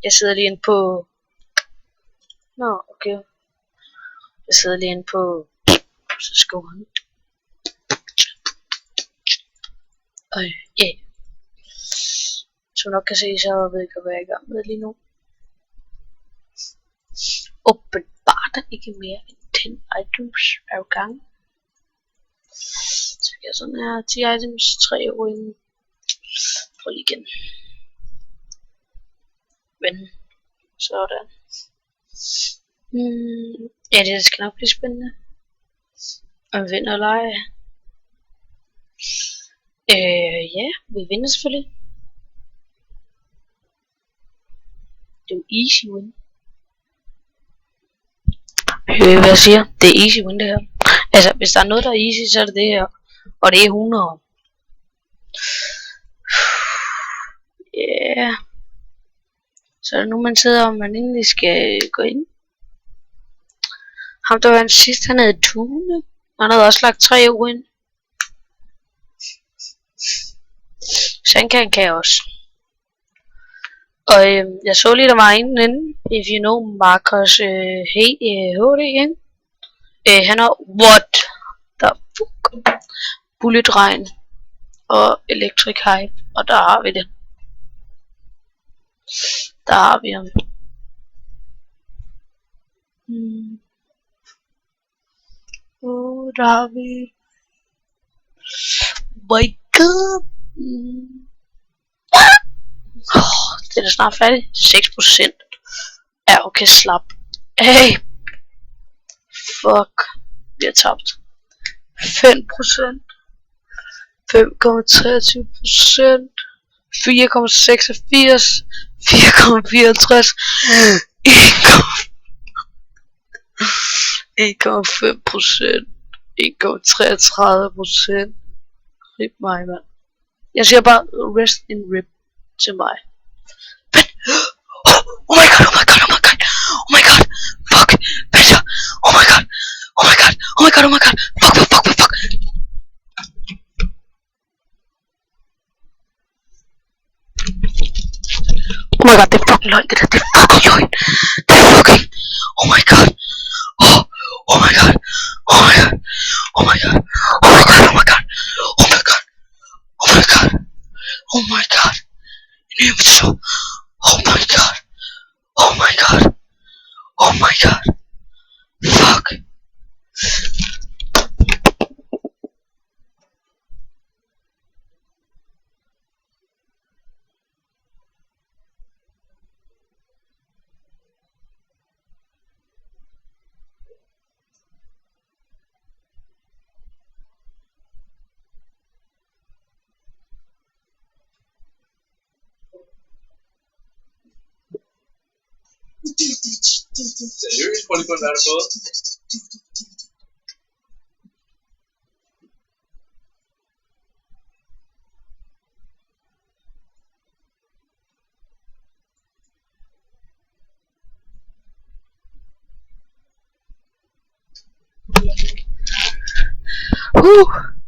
Jeg sidder lige inde på... Nå, okay. Jeg sidder lige inde på... Så skolen. Yeah. Som nok kan se, så ved jeg ikke, hvad jeg er i gang med lige nu. Åbenbart ikke mere end 10 items er i gang. Så jeg sådan her 10 items, 3 ruin. Prøv lige igen. Vend. Sådan. Ja, det skal nok blive spændende. Om vi vinder eller ej. Ja, vi vinder selvfølgelig. Det er jo easy win. Hvad jeg siger? Det er easy win det her. Altså, hvis der er noget der er easy, så er det det her. Og det er 100. Yeah. Så er det nu man sidder og man egentlig skal gå ind. Ham der var den sidste, han havde Tune. Han havde også lagt 3 uger ind. Så han kan jeg også. Og jeg så lige der var en inde. If you know Marcus HD igen. Han har what the fuck. Bullet Regn og Electric Hype. Og der har vi det. Der har vi ham. Der har vi. My god. Det er da snart færdigt. 6%. Ja, okay, slap. Hey. Fuck. Vi har tabt. 5%. 5,23%. 4,86. 4,64. 1,5%. 1,33%. Rip mig, mand. Jeg siger bare rest in rip til mig. Oh my god, oh my god, oh my god. Oh my god. Fuck. Peter. Oh my god. Oh my god. Oh my god, oh my god. Fuck, fuck, fuck, fuck, fuck. Oh my god, det er fucking løgn, det der. Det er fucking løgn. Det er fucking. Oh my god. Oh my god. Oh my god. Oh my god. Oh my god, oh my god. Oh my god. Oh my god. Oh my god. Oh my god. Oh my god. Oh my god. Fuck. Seriøst? Prøv lige på, hvad er der fået?